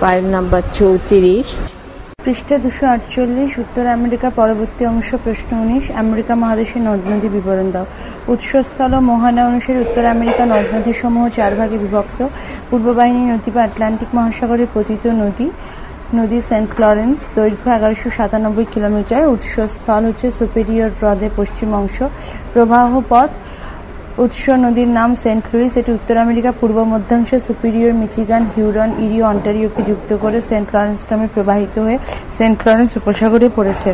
File number 34। পৃষ্ঠা 248। উত্তর America. পরবর্তী অংশ। প্রশ্ন 19। আমেরিকা মহাদেশের নদ নদী বিবরণ দাও। উৎসস্থল ও মোহনা অনুসারে উত্তর আমেরিকা নদ নদী সমূহ 4 ভাগে বিভক্ত। পূর্ব বাহিনী নদী বা আটলান্টিক মহাসাগরে পতিত নদী সেন্ট লরেন্স, দৈর্ঘ্য 1197 কিলোমিটার। উৎসস্থল হচ্ছে সুপিরিয়র হ্রদের পশ্চিম অংশ। প্রবাহ পথ। উৎস নদীর নাম সেন্ট লুইস। এটি উত্তর আমেরিকা পূর্ব মধ্যাংশে সুপিরিয়র, মিচিগান, হিউরন, ইরি, অন্টারিওকে যুক্ত করে সেন্ট লরেন্স নামে প্রবাহিত হয়ে সেন্ট লরেন্স উপসাগরে পড়েছে।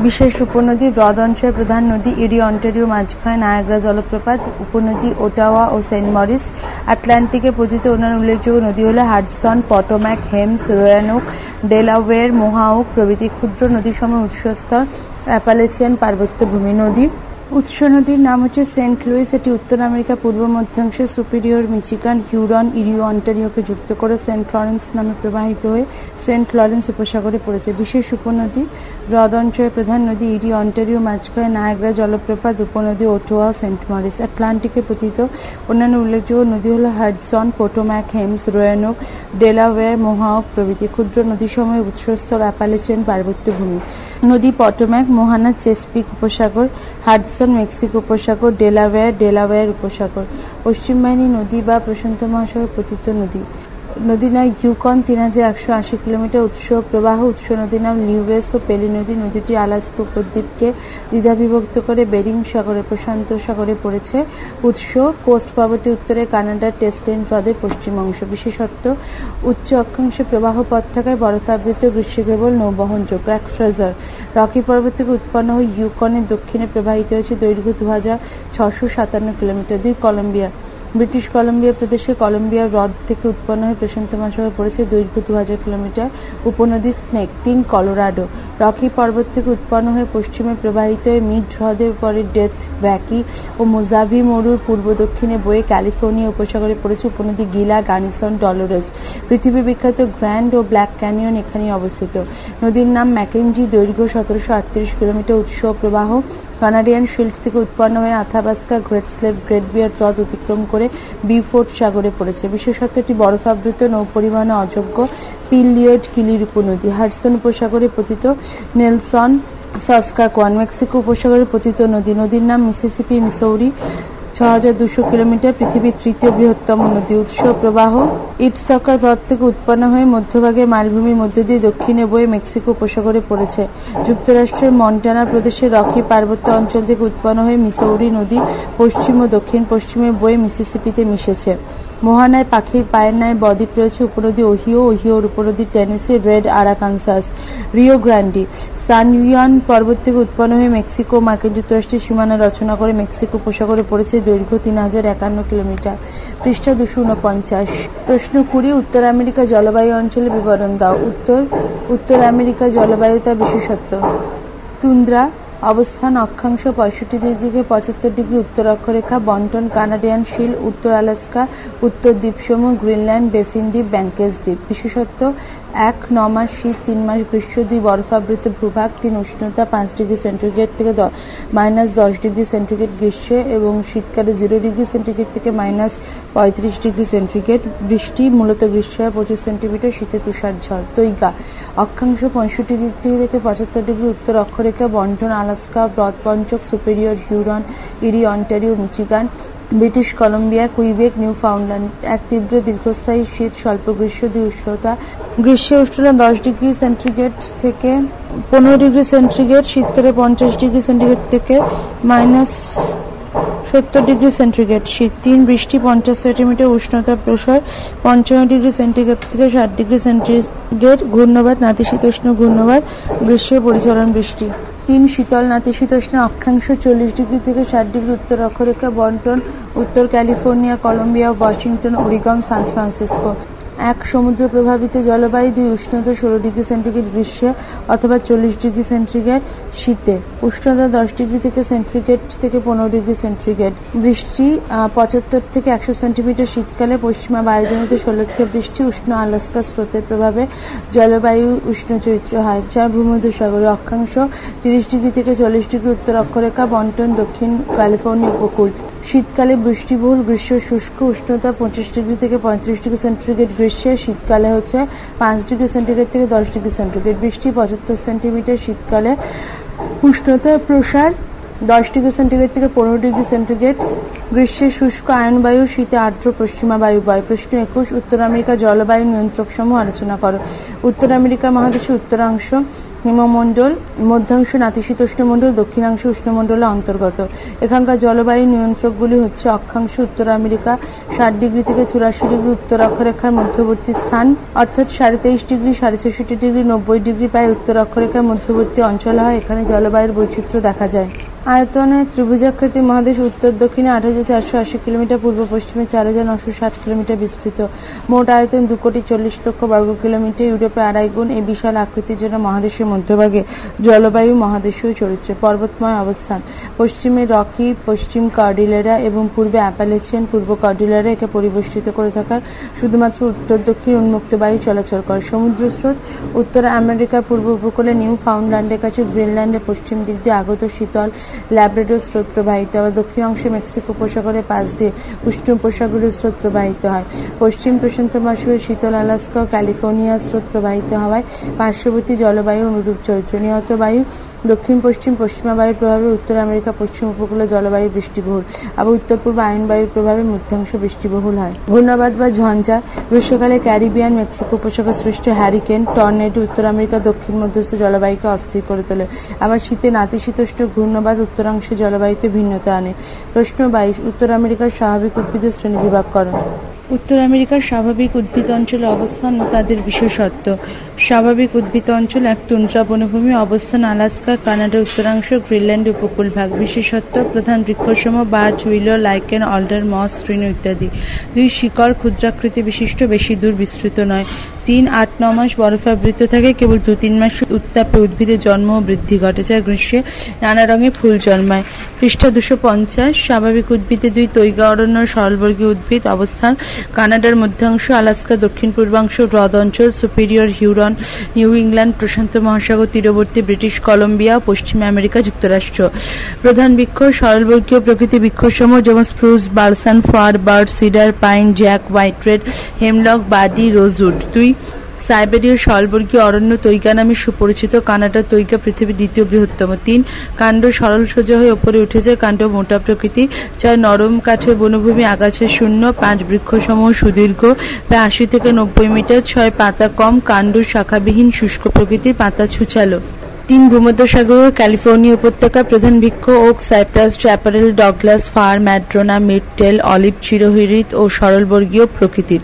বিশেষ উপনদী। হ্রদ অঞ্চলের প্রধান নদী ইরি, অন্টারিও মাঝখানে নায়াগ্রা জলপ্রপাত। উপনদী ওটাওয়া ও সেন্ট মরিস। আটলান্টিকে পতিত অন্যান্য উল্লেখযোগ্য নদী হল হাডসন, পটোম্যাক, হেমস, রোয়ানোক, ডেলাওয়ের, মোহাউক প্রভৃতি। ক্ষুদ্র নদীসমূহ উৎসস্থল অ্যাপালেচিয়ান পার্বত্যভূমি। নদী। উৎস নদীর নাম হচ্ছে সেন্ট লুইস। এটি উত্তর আমেরিকা পূর্ব মধ্যাংশে সুপিরিয়র, মিচিগান, হিউরন, ইরি ও অন্টারিওকে যুক্ত করে সেন্ট লরেন্স নামে প্রবাহিত হয়ে সেন্ট লরেন্স উপসাগরে পড়েছে। বিশেষ উপনদী। হ্রদ অঞ্চলের প্রধান নদী ইরি, অন্টারিও মাঝখানে নায়াগ্রা জলপ্রপাত। উপনদী ওটোয়া, সেন্ট মরিস। আটলান্টিকে পতিত অন্যান্য উল্লেখযোগ্য নদী হল হাডসন, পোটোম্যাক, হেমস, রোয়ানোক, ডেলাওয়্যার, মোহাউক প্রভৃতি। ক্ষুদ্র নদীসমূহের উৎসস্থল অ্যাপালেচিয়ান পার্বত্যভূমি। নদী। পটোম্যাক, মোহানা চেসপিক উপসাগর। হাডসন মেক্সিকো উপসাগর। ডেলাওয়্যার উপসাগর। পশ্চিম বাহিনী নদী বা প্রশান্ত মহাসাগর পতিত নদী। নদীর নাম ইউকন, 3180 কিলোমিটার। উৎস প্রবাহ। উৎস নদীর নাম লিউয়েস ও পেলি নদী। নদীটি আলাস্কা উপদ্বীপকে দ্বিধাবিভক্ত করে বেরিং সাগরে, প্রশান্ত সাগরে পড়েছে। উৎস কোস্ট পর্বতের উত্তরে কানাডার টেসলেন হ্রদের পশ্চিম অংশ। বিশেষত্ব। উচ্চ অক্ষাংশে প্রবাহ পথ থাকায় বরফাবৃত গ্রীষ্মে কেবল নৌবহনযোগ্য। এক ফ্রেজার। রকি পর্বত থেকে উৎপন্ন হয়ে ইউকনের দক্ষিণে প্রবাহিত হয়েছে। দৈর্ঘ্য 2657 কিলোমিটার। 2 কলম্বিয়া। ব্রিটিশ কলম্বিয়া প্রদেশে কলম্বিয়া হ্রদ থেকে উৎপন্ন হয়ে প্রশান্ত মহাসাগরে পড়েছে। দৈর্ঘ্য 2000 কিলোমিটার। উপনদী স্নেক। 3 কলোরাডো। রকি পর্বত থেকে উৎপন্ন হয়ে পশ্চিমে প্রবাহিত হয়ে মিড হ্রদের পরে ডেথ ভ্যালি ও মোজাভি মরুর পূর্ব দক্ষিণে বয়ে ক্যালিফোর্নিয়া উপসাগরে পড়েছে। উপনদী গিলা, গানিসন, ডলোরেস। পৃথিবী বিখ্যাত গ্র্যান্ড ও ব্ল্যাক ক্যানিয়ন এখানেই অবস্থিত। নদীর নাম ম্যাকেঞ্জি। দৈর্ঘ্য 1738 কিলোমিটার। উৎস প্রবাহ। কানাডিয়ান শিল্ড থেকে উৎপন্ন হয়ে আথাবাস্কা, গ্রেট স্লেভ, গ্রেট বিয়ার হ্রদ অতিক্রম করে বিউফোর্ট সাগরে পড়েছে। বিশেষত এটি বরফাবৃত, নৌপরিবহনে অযোগ্য। পিলিয়ড কিলির উপনদী। হাডসন উপসাগরে পতিত। নেলসন, সাসকাচওয়ান। মেক্সিকো উপসাগরে পতিত নদী। নদীর নাম মিসিসিপি, মিসৌরি। 6200 কিলোমিটার। পৃথিবীর 3য় বৃহত্তম নদী। উৎস প্রবাহ। ইটসকার হ্রদ থেকে উৎপন্ন হয়ে মধ্যভাগে মালভূমির মধ্য দিয়ে দক্ষিণে বয়ে মেক্সিকো উপসাগরে পড়েছে। যুক্তরাষ্ট্রের মন্টানা প্রদেশের রকি পার্বত্য অঞ্চল থেকে উৎপন্ন হয়ে মিসৌরি নদী পশ্চিম ও দক্ষিণ পশ্চিমে বয়ে মিসিসিপিতে মিশেছে। মোহানায় পাখির পায়ের ন্যায় বদ্বীপ রয়েছে। উপনদী ওহিওর উপনদী Tennessee, red Arkansas. Rio Grande. San Juan পর্বত থেকে উৎপন্ন হয়ে মেক্সিকো ও মার্কিন যুক্তরাষ্ট্রের সীমানা রচনা করে মেক্সিকো উপসাগরে পড়েছে। দৈর্ঘ্য 3051 কিলোমিটার। পৃষ্ঠা 249। প্রশ্ন 20। উত্তর আমেরিকা জলবায়ু অঞ্চলের বিবরণ দাও। উত্তর আমেরিকা জলবায়ু তার বিশেষত্ব। তুন্দ্রা। অবস্থান। অক্ষাংশ 65 ডিগ্রি 75 ডিগ্রি উত্তর অক্ষরেখা। বন্টন কানাডিয়ান শিল। উত্তর আলাস্কা, উত্তর দ্বীপসমূহ গ্রিনল্যান্ড, বেফিন দ্বীপ, ব্যাংকেস দ্বীপ। বিশেষত্ব। 1 9 মাস শীত, 3 মাস গ্রীষ্ম। 2 বরফাবৃত ভূভাগ। 3 উষ্ণতা 5 ডিগ্রি সেন্টিগ্রেড থেকে -10 ডিগ্রি সেন্টিগ্রেড গ্রীষ্মে এবং শীতকালে 0 ডিগ্রি সেন্টিগ্রেড থেকে -35 ডিগ্রি সেন্টিগ্রেড। বৃষ্টি মূলত গ্রীষ্মে 25 সেন্টিমিটার, শীতে তুষার ঝড়। তৈগা। অক্ষাংশ 65 ডিগ্রি থেকে 75 ডিগ্রি উত্তর অক্ষরেখা। বন্টন আলাস্কা, হ্রদ পঞ্চক, Superior, Huron, Erie, Ontario, Michigan. British Columbia, Quebec, Newfoundland. 1 তীব্র দীর্ঘস্থায়ী শীত, স্বল্প গ্রীষ্ম। 2 উষ্ণতা। গ্রীষ্মে উষ্ণতা 10 ডিগ্রি সেন্টিগ্রেড থেকে 15 ডিগ্রি সেন্টিগ্রেড। শীতকালে 50 ডিগ্রি সেন্টিগ্রেড থেকে -70 ডিগ্রি সেন্টিগ্রেড। শীত। 3 বৃষ্টি 50 সেন্টিমিটার। উষ্ণতা প্রসার 55 ডিগ্রি সেন্টিগ্রেড থেকে 60 ডিগ্রি সেন্টিগ্রেড। ঘূর্ণবাদ নাতিশীতোষ্ণ ঘূর্ণবাদ। গ্রীষ্মে পরিচলন বৃষ্টি। 3 শীতল নাতিশীতোষ্ণ। অক্ষাংশ 40 ডিগ্রি থেকে 60 ডিগ্রি উত্তর অক্ষরেখা। বন্টন উত্তর California, Columbia, Washington, Oregon, San Francisco. 1 সমুদ্র প্রভাবিত জলবায়ু। 2 উষ্ণতা 16 ডিগ্রি সেন্টিগ্রেড গ্রীষ্মে অথবা 40 ডিগ্রি সেন্টিগ্রেড শীতে। উষ্ণতা 10 ডিগ্রি থেকে সেন্টিগ্রেড থেকে 15 ডিগ্রি সেন্টিগ্রেড। বৃষ্টি 75 থেকে 100 সেন্টিমিটার শীতকালে। পশ্চিমা বায়ুজনিত ষোলক্ষে বৃষ্টি। উষ্ণ আলাস্কা স্রোতের প্রভাবে জলবায়ু উষ্ণ চৈত্র হয়। 4 ভূমধ্যসাগরীয়। অক্ষাংশ 30 ডিগ্রি থেকে 40 ডিগ্রি উত্তর অক্ষরেখা। বন্টন দক্ষিণ ক্যালিফোর্নিয়া উপকূল। শীতকালে বৃষ্টিবহুল, গ্রীষ্ম শুষ্ক, উষ্ণতা 25 ডিগ্রি থেকে 35 ডিগ্রি সেন্টিগ্রেড গ্রীষ্মে, শীতকালে হচ্ছে 5 ডিগ্রি সেন্টিগ্রেড থেকে 10 ডিগ্রি সেন্টিগ্রেড। বৃষ্টি 75 সেন্টিমিটার, শীতকালে উষ্ণতার প্রসার 10 ডিগ্রি সেন্টিগ্রেড থেকে 15 ডিগ্রি সেন্টিগ্রেড। গ্রীষ্মে শুষ্ক আয়নবায়ু, শীতে আর্দ্র পশ্চিমা বায়ু বয়। প্রশ্ন 21, উত্তর আমেরিকা জলবায়ু নিয়ন্ত্রক সমূহ আলোচনা করো। উত্তর আমেরিকা মহাদেশের উত্তরাংশ হিমমণ্ডল, মধ্যাংশ নাতিশীতোষ্ণ মণ্ডল, দক্ষিণাংশ উষ্ণমণ্ডলে অন্তর্গত। এখানকার জলবায়ু নিয়ন্ত্রকগুলি হচ্ছে: অক্ষাংশ উত্তর আমেরিকা 60 ডিগ্রি থেকে 84 ডিগ্রি উত্তর অক্ষরেখার মধ্যবর্তী স্থান, অর্থাৎ 23.5 ডিগ্রি 66 ডিগ্রি 90 ডিগ্রি প্রায় উত্তর অক্ষরেখার মধ্যবর্তী অঞ্চল হয়। এখানে জলবায়ুর বৈচিত্র্য দেখা যায়। আয়তনে ত্রিভুজাকৃতি মহাদেশ, উত্তর দক্ষিণে 8,480 কিলোমিটার, পূর্ব পশ্চিমে 4,960 কিলোমিটার বিস্তৃত। মোট আয়তন 2,40,00,000 বর্গ কিলোমিটার। ইউরোপে 2.5 গুণ। এই বিশাল আকৃতির জন্য মহাদেশের মধ্যভাগে জলবায়ু মহাদেশীয় চরিত্র। পর্বতময় অবস্থান: পশ্চিমে রকি, পশ্চিম কর্ডিলেরা এবং পূর্বে অ্যাপালেচিয়ান। পূর্ব কর্ডিলেরা একে পরিবেষ্টিত করে থাকার শুধুমাত্র উত্তর দক্ষিণ উন্মুক্ত বায়ু চলাচল করে। সমুদ্র স্রোত: উত্তর আমেরিকার পূর্ব উপকূলে নিউ ফাউন্ডল্যান্ডের কাছে গ্রিনল্যান্ডের পশ্চিম দিক দিয়ে আগত শীতল ল্যাব্রাডর স্রোত প্রবাহিত হয়। দক্ষিণ অংশে মেক্সিকো উপসাগরের পাশ দিয়ে উষ্ণ উপসাগরীয় স্রোত প্রবাহিত হয়। পশ্চিম প্রশান্ত মহাসাগরের শীতল আলাস্কা ও ক্যালিফোর্নিয়া স্রোত প্রবাহিত হওয়ায় পার্শ্ববর্তী জলবায়ু অনুরূপ চরিত্র। নিহত বায়ু: দক্ষিণ পশ্চিম পশ্চিমা বায়ুর প্রভাবে উত্তর আমেরিকা পশ্চিম উপকূলে জলবায়ু বৃষ্টিবহুল, আবার উত্তর পূর্ব আয়ন বায়ুর প্রভাবে মধ্যাংশ বৃষ্টিবহুল হয়। ঘূর্ণাবাত বা ঝঞ্ঝা: গ্রীষ্মকালে ক্যারিবিয়ান, মেক্সিকো উপসাগর সৃষ্ট হ্যারিকেন, টর্নেডো উত্তর আমেরিকা দক্ষিণ মধ্যস্থ জলবায়ুকে অস্থির করে তোলে। আবার শীতে নাতিশীতোষ্ণ ঘূর্ণাবাত উত্তরাংশে জলবায়ুতে ভিন্নতা আনে। প্রশ্ন 22, উত্তর আমেরিকার স্বাভাবিক উদ্ভিদের শ্রেণীবিভাগ করো। উত্তর আমেরিকার স্বাভাবিক উদ্ভিদ অঞ্চলে অবস্থান ও তাদের বিশেষত্ব। স্বাভাবিক উদ্ভিদ অঞ্চল: এক, তুন্দ্রা বনভূমি, অবস্থান আলাস্কা, কানাডার উত্তরাংশ, গ্রিনল্যান্ড উপকূলভাগ। বিশেষত্ব: প্রধান বৃক্ষসমূহ বার্চ, উইলো, লাইকেন, অলডার, মস, তৃণ ইত্যাদি। 2, শিকড় ক্ষুদ্রাকৃতি বিশিষ্ট, বেশি দূর বিস্তৃত নয়। 3, 8-9 মাস বরফাবৃত থাকে, কেবল 2-3 মাস উত্তাপে উদ্ভিদের জন্ম ও বৃদ্ধি ঘটে, যা গ্রীষ্মে নানা রঙে ফুল জন্মায়। পৃষ্ঠা 250। স্বাভাবিক উদ্ভিদে 2, তৈগা অরণ্য, সরলবর্গীয় উদ্ভিদ, অবস্থান কানাডার মধ্যাংশ, আলাস্কা দক্ষিণ পূর্বাংশ, হ্রদ অঞ্চল, সুপিরিয়র হিউরন, নিউ ইংল্যান্ড, প্রশান্ত মহাসাগর তীরবর্তী ব্রিটিশ কলম্বিয়া, পশ্চিম আমেরিকা যুক্তরাষ্ট্র। প্রধান বৃক্ষ: সরলবর্গীয় প্রকৃতি বৃক্ষসমূহ যেমন spruce, balsam, fir, birch, cedar, pine, jack, white red, hemlock, বাডি, রোজউড। 2, সাইবেরীয় সরলবর্গীয় অরণ্য তৈগা নামে সুপরিচিত। কানাডার তৈগা পৃথিবীর দ্বিতীয় বৃহত্তম। 3, কাণ্ড সরল সোজা হয়ে ওপরে উঠে যায়, কাণ্ড মোটা প্রকৃতি। 4, নরম কাঠের বনভূমি, আগাছা শূন্য। 5, বৃক্ষসমূহ সুদীর্ঘ, প্রায় 80 থেকে 90 মিটার। 6, পাতা কম, কাণ্ড শাখাবিহীন, শুষ্ক প্রকৃতির, পাতা ছুচালো। 3, ভূমধ্যসাগর ক্যালিফোর্নিয়া উপত্যকা। প্রধান বৃক্ষ oak, cypress, chaparral, Douglas, fir, madrona, মিডটেল, অলিভ চিরহরিৎ ও সরলবর্গীয় প্রকৃতির।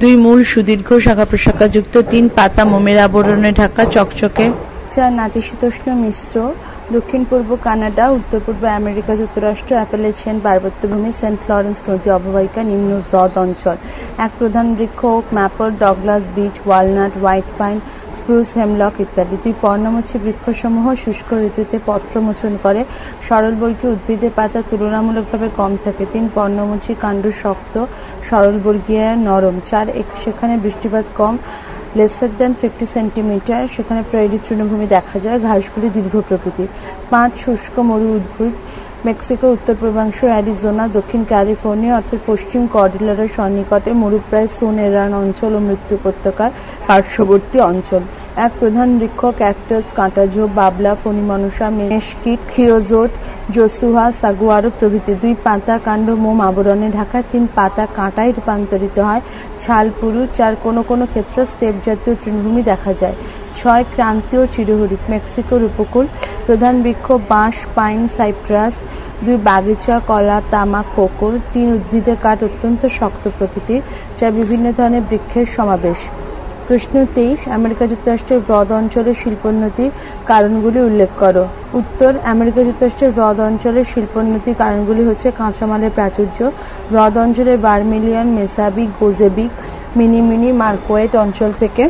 2, মূল সুদীর্ঘ, শাখা প্রশাখাযুক্ত। 3, পাতা মোমের আবরণে ঢাকা, চকচকে। 4, নাতিশীতোষ্ণ মিশ্র, দক্ষিণ পূর্ব কানাডা, উত্তর পূর্ব আমেরিকা যুক্তরাষ্ট্র, অ্যাপালেচিয়ান পার্বত্যভূমি, সেন্ট লরেন্স নদী অববাহিকা, নিম্ন হ্রদ অঞ্চল। 1, প্রধান বৃক্ষ oak, maple, Douglas, beech, walnut, white pine, spruce, hemlock ইত্যাদি। 2, পর্ণমোচী বৃক্ষসমূহ শুষ্ক ঋতুতে পত্রমোচন করে। সরলবর্গীয় উদ্ভিদের পাতা তুলনামূলকভাবে কম থাকে। 3, পর্ণমোচী, কাণ্ড শক্ত, সরলবর্গীয় নরম। 4, সেখানে বৃষ্টিপাত কম, লেসার দেন 50 সেন্টিমিটার, সেখানে প্রেরি তৃণভূমি দেখা যায়, ঘাসগুলি দীর্ঘ প্রকৃতির। 5, শুষ্ক মরু উদ্ভিদ, মেক্সিকো উত্তর পূর্বাংশ, অ্যারিজোনা, দক্ষিণ ক্যালিফোর্নিয়া অর্থাৎ পশ্চিম কর্ডিলেরার সন্নিকটে, মরুপ্রায় সোনেরান অঞ্চল ও মৃত্যু উপত্যকার পার্শ্ববর্তী অঞ্চল। 1, প্রধান বৃক্ষ ক্যাকটাস, কাঁটাঝোপ, বাবলা, ফণিমনসা, মেশকিট, খিওজোট, জোসুহা, সাগুয়ারো প্রভৃতি। 2, পাতা কাণ্ড মোম আবরণে ঢাকা। 3, পাতা কাঁটায় রূপান্তরিত হয়, ছাল পুরু। 4, কোনো কোনো ক্ষেত্রে স্টেপ জাতীয় তৃণভূমি দেখা যায়। 6, ক্রান্তীয় চিরহরিৎ, মেক্সিকোর উপকূল। প্রধান বৃক্ষ বাঁশ, পাইন, সাইপ্রাস। 2, বাগিচা, কলা, তামাক, কোকো। 3, উদ্ভিদের কাঠ অত্যন্ত শক্ত প্রকৃতির, যা বিভিন্ন ধরনের বৃক্ষের সমাবেশ। প্রশ্ন 23, আমেরিকা যুক্তরাষ্ট্রের হ্রদ অঞ্চলের শিল্পোন্নতির কারণগুলি উল্লেখ করো। উত্তর, আমেরিকা যুক্তরাষ্ট্রের হ্রদ অঞ্চলের শিল্পোন্নতির কারণগুলি হচ্ছে: কাঁচামালের প্রাচুর্য, হ্রদ অঞ্চলের বার্মিলিয়ান, মেসাবিক, গোজেবিক, মিনি মার্কোয়েট অঞ্চল থেকে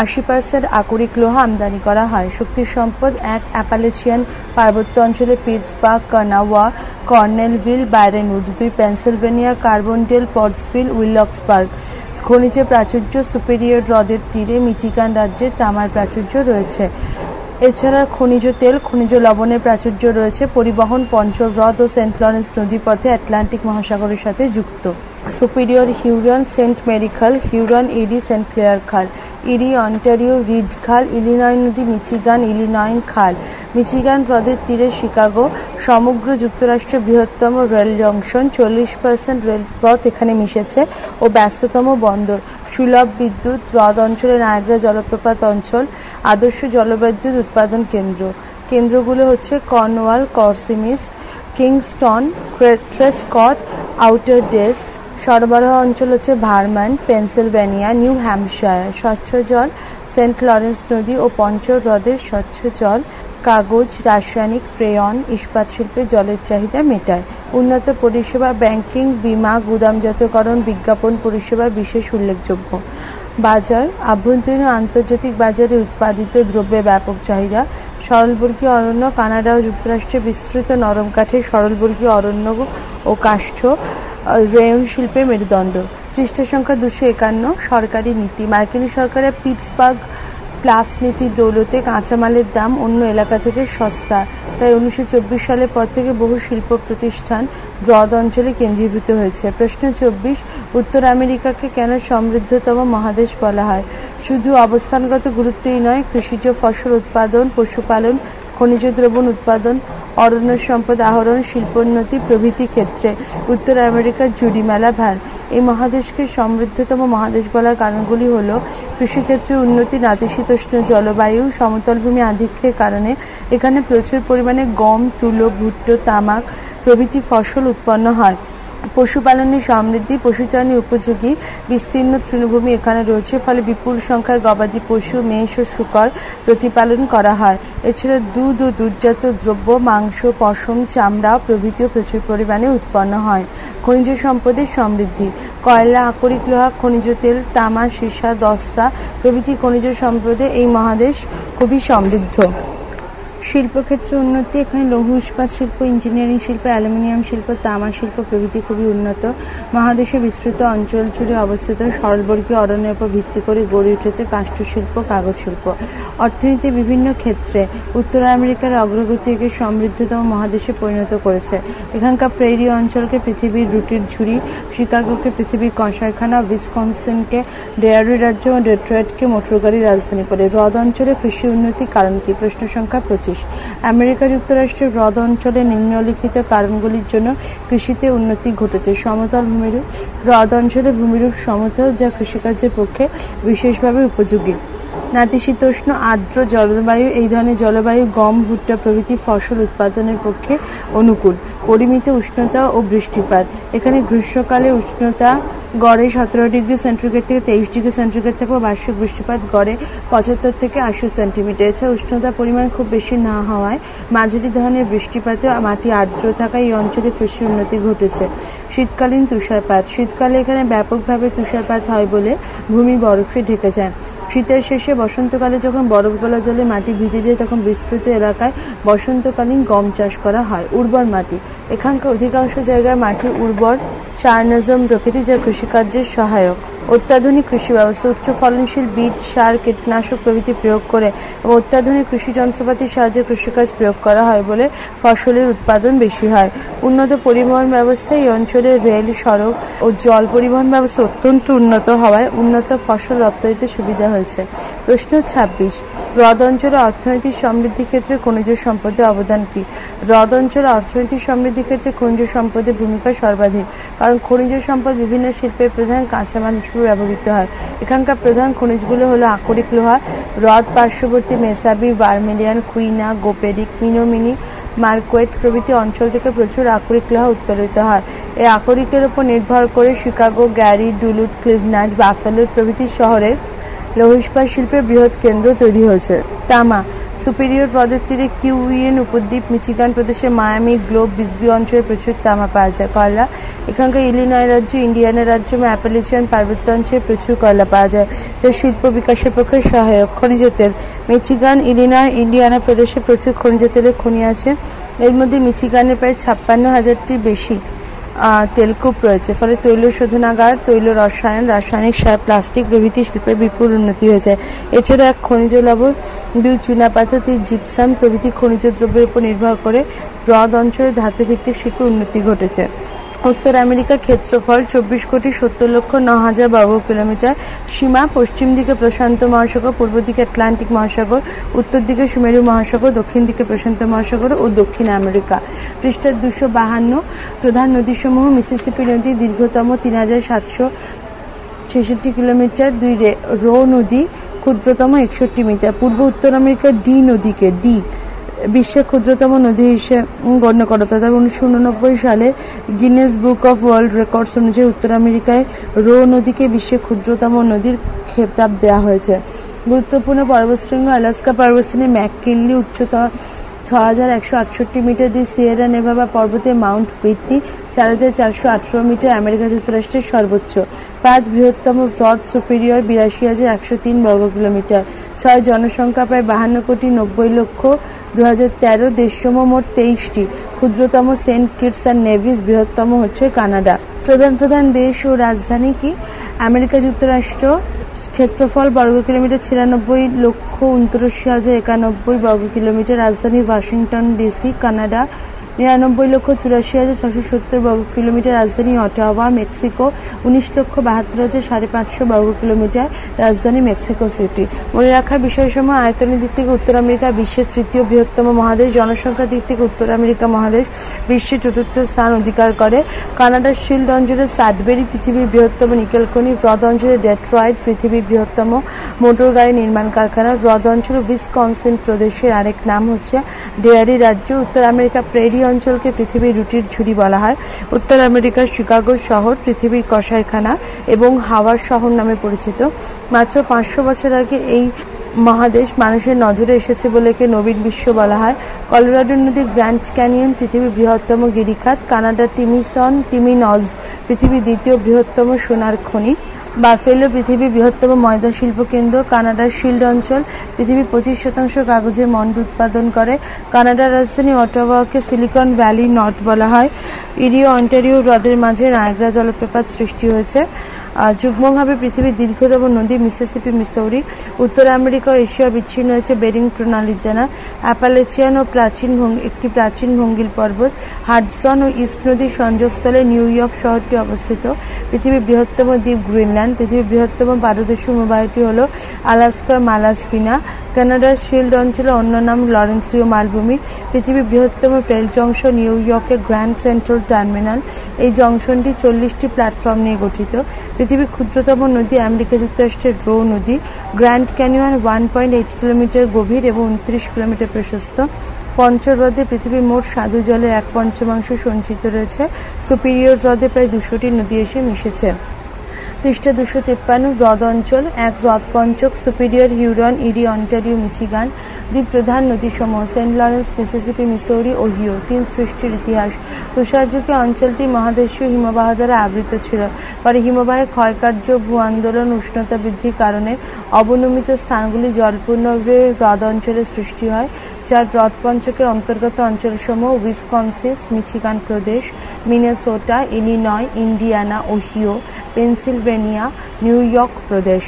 80% আকরিক লোহা আমদানি করা হয়। শক্তির সম্পদ: 1, অ্যাপালেচিয়ান পার্বত্য অঞ্চলে পিটসবার্গ, কানাওয়া, কর্নেলভিল, বাইরনউড। 2, পেনসিলভেনিয়া, কার্বনডেল, পটসভিল, উইলকসবার্গ। খনিজের প্রাচুর্য: সুপিরিয়র হ্রদের তীরে মিচিগান রাজ্যে তামার প্রাচুর্য রয়েছে। এছাড়া খনিজ তেল, খনিজ লবণের প্রাচুর্য রয়েছে। পরিবহন পঞ্চহ্রদ ও সেন্ট লরেন্স নদীপথে আটলান্টিক মহাসাগরের সাথে যুক্ত। সুপিরিয়র, হিউরন, সেন্ট মেরি খাল, হিউরন, ইরি, সেন্ট ক্লেয়ার খাল, ইরি, অন্টারিও, রিড খাল, ইলিনয় নদী, মিচিগান, ইলিনয় খাল, মিচিগান হ্রদের তীরে শিকাগো, সমগ্র যুক্তরাষ্ট্রের বৃহত্তম রেল জংশন, 40% রেলপথ এখানে মিশেছে ও ব্যস্ততম বন্দর, সুলভ বিদ্যুৎ, হ্রদ অঞ্চলে নায়াগ্রা জলপ্রপাত অঞ্চল, আদর্শ জলবিদ্যুৎ উৎপাদন কেন্দ্র। কেন্দ্রগুলো হচ্ছে কর্নওয়াল, কর্সিমিস, কিংস্টন, ট্রেস্কট, আউটার ডেস। সরবরাহ অঞ্চল হচ্ছে ভারমান, পেনসিলভেনিয়া, নিউ হ্যাম্পশায়ার। স্বচ্ছ জল, সেন্ট লরেন্স নদী ও পঞ্চ হ্রদের স্বচ্ছ জল কাগজ, রাসায়নিক, ফ্রেয়ন, ইস্পাত শিল্পে জলের চাহিদা মেটায়। উন্নত পরিষেবা, ব্যাংকিং, বীমা, গুদামজাতকরণ, বিজ্ঞাপন পরিষেবা বিশেষ উল্লেখযোগ্য। বাজার, আভ্যন্তরীণ ও আন্তর্জাতিক বাজারে উৎপাদিত দ্রব্যের ব্যাপক চাহিদা। সরলবর্গীয় অরণ্য, কানাডা ও যুক্তরাষ্ট্রে বিস্তৃত নরম কাঠের সরলবর্গীয় অরণ্য ও কাষ্ঠ রেয়ন শিল্পের মেরুদণ্ড। পৃষ্ঠ সংখ্যা 251। সরকারি নীতি। মার্কিন সরকারের পিটসবার্গ প্লাস নীতির দৌলতে কাঁচামালের দাম অন্য এলাকা থেকে সস্তা। তাই 1924 সালের পর থেকে বহু শিল্প প্রতিষ্ঠান হ্রদ অঞ্চলে কেন্দ্রীভূত হয়েছে। প্রশ্ন 24। উত্তর আমেরিকাকে কেন সমৃদ্ধতম মহাদেশ বলা হয়? শুধু অবস্থানগত গুরুত্বই নয়, কৃষিজ ফসল উৎপাদন, পশুপালন, খনিজ দ্রবণ উৎপাদন, অরণ্য সম্পদ আহরণ, শিল্পোন্নতি প্রভৃতি ক্ষেত্রে উত্তর আমেরিকার জুড়ি মেলা ভার। এই মহাদেশকে সমৃদ্ধতম মহাদেশ বলার কারণগুলি হল কৃষিক্ষেত্রে উন্নতি, নাতিশীতোষ্ণ জলবায়ু, সমতলভূমি আধিক্যের কারণে এখানে প্রচুর পরিমাণে গম, তুলো, ভুট্টো, তামাক প্রভৃতি ফসল উৎপন্ন হয়। পশুপালনের সমৃদ্ধি, পশুচারণে উপযোগী বিস্তীর্ণ তৃণভূমি এখানে রয়েছে, ফলে বিপুল সংখ্যায় গবাদি পশু, মেষ ও শূকর প্রতিপালন করা হয়। এছাড়া দুধ ও দুধজাত দ্রব্য, মাংস, পশম, চামড়া প্রভৃতিও প্রচুর পরিমাণে উৎপন্ন হয়। খনিজ সম্পদের সমৃদ্ধি, কয়লা, আকরিক লোহা, খনিজ তেল, তামা, সীসা, দস্তা প্রভৃতি খনিজ সম্পদে এই মহাদেশ খুবই সমৃদ্ধ। শিল্পক্ষেত্রে উন্নতি, এখানে লৌহ ইস্পাত শিল্প, ইঞ্জিনিয়ারিং শিল্প, অ্যালুমিনিয়াম শিল্প, তামা শিল্প প্রভৃতি খুবই উন্নত। মহাদেশে বিস্তৃত অঞ্চল জুড়ে অবস্থিত সরলবর্গীয় অরণ্যের উপর ভিত্তি করে গড়ে উঠেছে কাষ্ঠ শিল্প, কাগজ শিল্প। অর্থনীতি বিভিন্ন ক্ষেত্রে উত্তর আমেরিকার অগ্রগতিকে সমৃদ্ধতম মহাদেশে পরিণত করেছে। এখানকার প্রেরি অঞ্চলকে পৃথিবীর রুটির ঝুড়ি, শিকাগোকে পৃথিবীর কষাইখানা, উইসকনসিনকে ডেয়ারি রাজ্য ও ডেট্রয়েটকে মোটরগাড়ির রাজধানী করে। হ্রদ অঞ্চলে কৃষি উন্নতি কারণ কি? প্রশ্ন সংখ্যা 25। আমেরিকা যুক্তরাষ্ট্রের হ্রদ অঞ্চলে নিম্নলিখিত কারণগুলির জন্য কৃষিতে উন্নতি ঘটেছে। সমতল ভূমিরূপ, হ্রদ অঞ্চলে ভূমিরূপ সমতল, যা কৃষিকাজের পক্ষে বিশেষভাবে উপযোগী। নাতিশীতোষ্ণ আর্দ্র জলবায়ু, এই ধরনের জলবায়ু গম, ভুট্টা প্রভৃতি ফসল উৎপাদনের পক্ষে অনুকূল। পরিমিত উষ্ণতা ও বৃষ্টিপাত, এখানে গ্রীষ্মকালে উষ্ণতা গড়ে 17 ডিগ্রি সেন্টিগ্রেড থেকে 23 ডিগ্রি সেন্টিগ্রেড থেকে বার্ষিক বৃষ্টিপাত গড়ে 75 থেকে 80 সেন্টিমিটার। এছাড়া উষ্ণতার পরিমাণ খুব বেশি না হওয়ায় মাঝারি ধরনের বৃষ্টিপাতে মাটি আর্দ্র থাকায় এই অঞ্চলে কৃষি উন্নতি ঘটেছে। শীতকালীন তুষারপাত, শীতকালে এখানে ব্যাপকভাবে তুষারপাত হয় বলে ভূমি বরফে ঢেকে যায়। শীতের শেষে বসন্তকালে যখন বরফ গলা জলে মাটি ভিজে যায় তখন বিস্তৃত এলাকায় বসন্তকালীন গম চাষ করা হয়। উর্বর মাটি, এখানকার অধিকাংশ জায়গায় মাটি উর্বর, চার্নজম প্রকৃতি, যা কৃষিকার্যের সহায়ক। অত্যাধুনিক কৃষি ব্যবস্থা, উচ্চ ফলনশীল বীজ, সার, কীটনাশক প্রভৃতি প্রয়োগ করে এবং অত্যাধুনিক কৃষি যন্ত্রপাতির সাহায্যে কৃষিকাজ প্রয়োগ করা হয় বলে ফসলের উৎপাদন বেশি হয়। উন্নত পরিবহন ব্যবস্থা, এই অঞ্চলের রেল, সড়ক ও জল পরিবহন ব্যবস্থা অত্যন্ত উন্নত হওয়ায় উন্নত ফসল রপ্তানিতে সুবিধা হয়েছে। প্রশ্ন 26। হ্রদ অঞ্চলে অর্থনৈতিক সমৃদ্ধির ক্ষেত্রে খনিজ সম্পদের অবদান কি? হ্রদ অঞ্চলে অর্থনৈতিক সমৃদ্ধির ক্ষেত্রে খনিজ সম্পদের ভূমিকা সর্বাধিক, কারণ খনিজ সম্পদ বিভিন্ন শিল্পের প্রধান কাঁচামাল হিসেবে ব্যবহৃত হয়। এখানকার প্রধান খনিজগুলো হলো আকরিক লোহা, হ্রদ পার্শ্ববর্তী মেসাবি, ভার্মিলিয়ান, কুইনা, গোপেরিক, মিনোমিনি, মার্কোয়েট প্রভৃতি অঞ্চল থেকে প্রচুর আকরিক লোহা উত্তোলিত হয়। এই আকরিকের উপর নির্ভর করে Chicago, Gary, Duluth, Cleveland, Buffalo প্রভৃতি শহরে লৌহ ইস্পাত শিল্পের বৃহৎ কেন্দ্র তৈরি হয়েছে। তামা, সুপিরিয়র হ্রদের তীরে কিউইয়েন উপদ্বীপ, মিচিগান প্রদেশের মায়ামি, গ্লোব, বিসবি অঞ্চলে প্রচুর তামা পাওয়া যায়। কয়লা, এখানকার ইলিনয় রাজ্য, ইন্ডিয়ানা রাজ্য এবং অ্যাপালেচিয়ান পার্বত্য অঞ্চলে প্রচুর কয়লা পাওয়া যায়, যা শিল্প বিকাশের পক্ষে সহায়ক। খনিজ তেল, মিচিগান, ইলিনয়, ইন্ডিয়ানা প্রদেশে প্রচুর খনিজ তেলের খনি আছে। এর মধ্যে মিচিগানে প্রায় 56,000টির বেশি তেলকূপ রয়েছে, ফলে তৈল শোধনাগার, তৈল রসায়ন, রাসায়নিক সার, প্লাস্টিক প্রভৃতি শিল্পের বিপুল উন্নতি হয়েছে। এছাড়া এক খনিজ লবণ, 2 চুনাপাথর, 3 জিপসাম প্রভৃতি খনিজ দ্রব্যের উপর নির্ভর করে হ্রদ অঞ্চলে ধাতুভিত্তিক শিল্পের উন্নতি ঘটেছে। উত্তর আমেরিকার ক্ষেত্রফল 24,70,09,000 বর্গ কিলোমিটার। সীমা: পশ্চিম দিকে প্রশান্ত মহাসাগর, পূর্ব দিকে আটলান্টিক মহাসাগর, উত্তর দিকে সুমেরু মহাসাগর, দক্ষিণ দিকে প্রশান্ত মহাসাগর ও দক্ষিণ আমেরিকা। পৃষ্ঠা 252। প্রধান নদীসমূহ: মিসিসিপি নদী দীর্ঘতম 3,766 কিলোমিটার, 2 রো নদী ক্ষুদ্রতম 61 মিটার। পূর্ব উত্তর আমেরিকার ডি নদীকে বিশ্বের ক্ষুদ্রতম নদী হিসেবে গণ্য করা। তবে 1989 সালে Guinness book of world records অনুযায়ী উত্তর আমেরিকায় রো নদীকে বিশ্বের ক্ষুদ্রতম নদীর খেতাব দেওয়া হয়েছে। গুরুত্বপূর্ণ পর্বতশৃঙ্গ: আলাস্কা পর্বতশ্রেণী ম্যাককিনলি উচ্চতা 6,168 মিটার, 2 সিয়েরা নেভাদা পর্বতে মাউন্ট হুইটনি 4,418 মিটার আমেরিকা যুক্তরাষ্ট্রের সর্বোচ্চ। 5 বৃহত্তম হ্রদ সুপিরিয়র 82,103 বর্গ কিলোমিটার। 6 জনসংখ্যা প্রায় 52,90,00,000। 2013 দেশসমূহ মোট 23টি। ক্ষুদ্রতম সেন্ট কিটস অ্যান্ড নেভিস, বৃহত্তম হচ্ছে কানাডা। প্রধান দেশ ও রাজধানী কি? আমেরিকা যুক্তরাষ্ট্র। ক্ষেত্রফল বর্গ কিলোমিটার 96,29,091 বর্গ কিলোমিটার। রাজধানী ওয়াশিংটন ডিসি। কানাডা 99,84,670 বর্গ কিলোমিটার। রাজধানী অটাওয়া। মেক্সিকো 19,72,500 বর্গ কিলোমিটার। রাজধানী মেক্সিকো সিটি। মনে রাখার বিষয়সমূহ: আয়তনের দিক থেকে উত্তর আমেরিকা বিশ্বের 3য় বৃহত্তম মহাদেশ। জনসংখ্যার দিক থেকে উত্তর আমেরিকা মহাদেশ বিশ্বের 4র্থ স্থান অধিকার করে। কানাডার শিল্ড অঞ্চলে সাডবেরি পৃথিবীর বৃহত্তম নিকেল খনি। হ্রদ অঞ্চলে ডেট্রয়েট পৃথিবীর বৃহত্তম মোটর গাড়ি নির্মাণ কারখানা। হ্রদ অঞ্চল উইসকনসিন প্রদেশের আরেক নাম হচ্ছে ডেয়ারি রাজ্য। উত্তর আমেরিকা প্রেরি অঞ্চলকে পৃথিবীর রুটির ঝুড়ি বলা হয়। উত্তর আমেরিকার শিকাগো শহর পৃথিবীর কসাইখানা এবং হাওয়ার শহর নামে পরিচিত। মাত্র 500 বছর আগে এই মহাদেশ মানুষের নজরে এসেছে বলে একে নবীন বিশ্ব বলা হয়। কলোরাডো নদীর গ্র্যান্ড ক্যানিয়ন পৃথিবীর বৃহত্তম গিরিখাত। কানাডার টিমিনজ পৃথিবীর 2য় বৃহত্তম সোনার খনি। বাফেলো পৃথিবীর বৃহত্তম ময়দা শিল্প কেন্দ্র। কানাডার শিল্ড অঞ্চল পৃথিবীর 25% কাগজের মণ্ড উৎপাদন করে। কানাডার রাজধানী অটাওয়াকে সিলিকন ভ্যালি নর্থ বলা হয়। ইরিও অন্টারিও হ্রদের মাঝে নায়াগ্রা জলপ্রপাত সৃষ্টি হয়েছে। যুগ্মভাবে পৃথিবীর দীর্ঘতম নদী মিসিসিপি মিসৌরি। উত্তর আমেরিকা ও এশিয়া বিচ্ছিন্ন হয়েছে বেরিং প্রণালীর দ্বারা। অ্যাপালেচিয়ান ও একটি প্রাচীন ভঙ্গিল পর্বত। হাডসন ও ইস্ট নদীর সংযোগস্থলে নিউ ইয়র্ক শহরটি অবস্থিত। পৃথিবীর বৃহত্তম দ্বীপ গ্রিনল্যান্ড। পৃথিবীর বৃহত্তম পাদদেশীয় হিমবাহটি হল আলাস্কার মালাস্পিনা। কানাডার শিল্ড অঞ্চলে অন্য নাম লরেন্সীয় মালভূমি। পৃথিবীর বৃহত্তম রেল জংশন নিউ ইয়র্কের গ্র্যান্ড সেন্ট্রাল টার্মিনাল। এই জংশনটি 40টি প্ল্যাটফর্ম নিয়ে গঠিত। পৃথিবীর ক্ষুদ্রতম নদী আমেরিকা যুক্তরাষ্ট্রের রো নদী। গ্র্যান্ড ক্যানিয়ন 1.8 কিলোমিটার গভীর এবং 29 কিলোমিটার প্রশস্ত। পঞ্চহ্রদে পৃথিবীর মোট স্বাদু জলের 1/5 সঞ্চিত রয়েছে। সুপিরিয়র হ্রদে প্রায় 200টি নদী এসে মিশেছে। পৃষ্ঠা 253। হ্রদ অঞ্চল: 1 হ্রদ পঞ্চক Superior, Huron, Erie, Ontario, Michigan. 2 প্রধান নদীসমূহ Saint Lawrence, Mississippi, Missouri, Ohio. 3 সৃষ্টির ইতিহাস: তুষারযুগে অঞ্চলটি মহাদেশীয় হিমবাহ দ্বারা আবৃত ছিল। পরে হিমবাহের ক্ষয়কার্য, ভূ আন্দোলন, উষ্ণতা বৃদ্ধির কারণে অবনমিত স্থানগুলি জলপূর্ণ হ্রদ অঞ্চলের সৃষ্টি হয়। 4 হ্রদ পঞ্চকের অন্তর্গত অঞ্চলসমূহ উইসকনসিন, মিচিগান প্রদেশ, Minnesota, Illinois, Indiana, Ohio, Pennsylvania, New York প্রদেশ।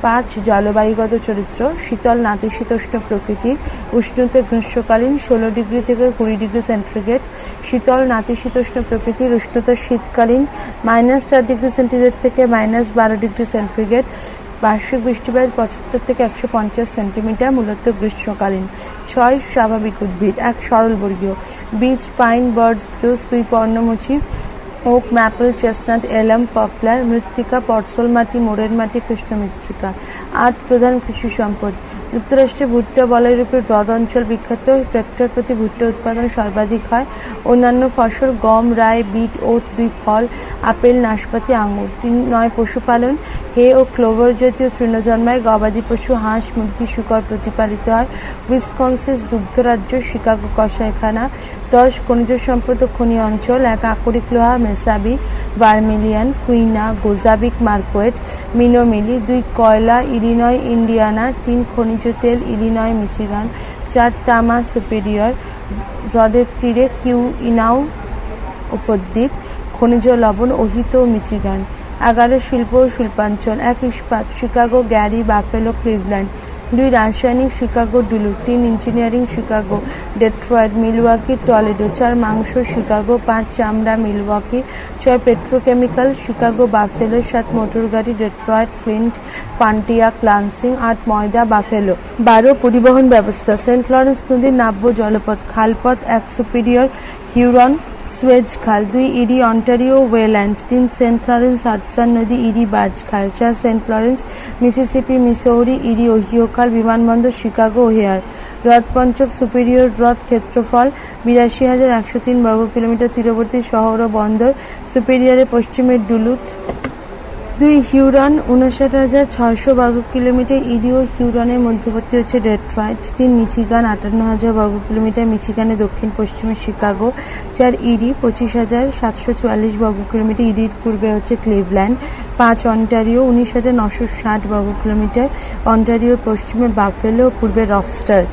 5 জলবায়ুগত চরিত্র: শীতল নাতিশীতোষ্ণ প্রকৃতির। উষ্ণতা গ্রীষ্মকালীন 16 ডিগ্রি থেকে 20 ডিগ্রি সেন্টিগ্রেড। শীতল নাতিশীতোষ্ণ প্রকৃতির। উষ্ণতা শীতকালীন -4 ডিগ্রি সেন্টিগ্রেড থেকে -12 ডিগ্রি সেন্টিগ্রেড। বার্ষিক বৃষ্টিপাত 75 থেকে 150 সেন্টিমিটার, মূলত গ্রীষ্মকালীন। 6 স্বাভাবিক উদ্ভিদ: 1 সরলবর্গীয়। বীজ: পাইন, বার্চ, স্প্রুস। 2 পর্ণমোচী: ওক, ম্যাপল, চেস্টনাট, এলম, পপলার। মৃত্তিকা: পটসল মাটি, মোড়ের মাটি, কৃষ্ণ মৃত্তিকা। 8 প্রধান কৃষি সম্পদ: যুক্তরাষ্ট্রে ভুট্টা বলয়রূপে হ্রদ অঞ্চল বিখ্যাত। হেক্টর প্রতি ভুট্টা উৎপাদন সর্বাধিক হয়। অন্যান্য ফসল: গম, রাই, বিট, ওট। 2 ফল: আপেল, নাশপাতি, আঙুর। 9 পশুপালন: হে ও ক্লোভার জাতীয় তৃণ জন্মায়। গবাদি পশু: হাঁস, মুরগি, শূকর প্রতিপালিত হয়। উইসকনসিন দুগ্ধরাজ্য। শিকাগো কসাইখানা। 10 খনিজ সম্পদ ও খনি অঞ্চল: 1 আকরিক লোহা, মেসাবি, ভার্মিলিয়ন, কুইনা, গোজাবিক, মার্কোয়েট, মিনোমিলি। 2 কয়লা, ইলিনয়, ইন্ডিয়ানা। 3 খনিজ তেল: ইলিনয়, মিচিগান। 4 তামা, সুপিরিয়র। হ্রদের তীরে কিউইনাউ উপদ্বীপ। খনিজ লবণ ওহিতো ও মিচিগান। 11 শিল্প ও শিল্পাঞ্চল। 1 ইস্পাত শিকাগো, গ্যারি, বাফেলো, ক্লিভল্যান্ড। 2 রাসায়নিক Chicago, Duluth. 3 engineering Chicago, Detroit, Milwaukee, Toledo. 4 মাংস শিকাগো। 5 চামড়া, Milwaukee. 6 petrochemical Chicago, buffalo. 7 motor গাড়ি, ডেট্রয়েট, ফ্লিন্ট, পান্টিয়াক, লান্সিং। 8 ময়দা, বাফেলো। 12 পরিবহন ব্যবস্থা। সেন্ট লরেন্স নদীর নাব্য জলপথ, খালপথ। 1 সুপিরিয়র হিউরন সুয়েজ খাল। 2 Erie Ontario Welland. 3 Saint Lawrence Hudson নদী, ইরি বার্জ খাল। 4 Saint Lawrence Mississippi, Missouri, Erie Ohio খাল। বিমানবন্দর শিকাগো ওহেয়ার। হ্রদ পঞ্চক সুপিরিয়র হ্রদ, ক্ষেত্রফল 82,103 বর্গ কিলোমিটার। তীরবর্তী শহর ও বন্দর সুপিরিয়রের পশ্চিমে ডুলুথ। 2 হিউরন 59,600 বর্গ কিলোমিটার। ইরি ও হিউরনের মধ্যবর্তী হচ্ছে ডেট্রয়েট। 3 মিচিগান 58,000 বর্গ কিলোমিটার। মিচিগানের দক্ষিণ পশ্চিমে শিকাগো। 4 ইরি 25,744 বর্গ কিলোমিটার। ইরির পূর্বে হচ্ছে ক্লিভল্যান্ড। 5 অন্টারিও 19,960 বর্গ কিলোমিটার। অন্টারিওর পশ্চিমে বাফেলো, পূর্বে রফস্টার।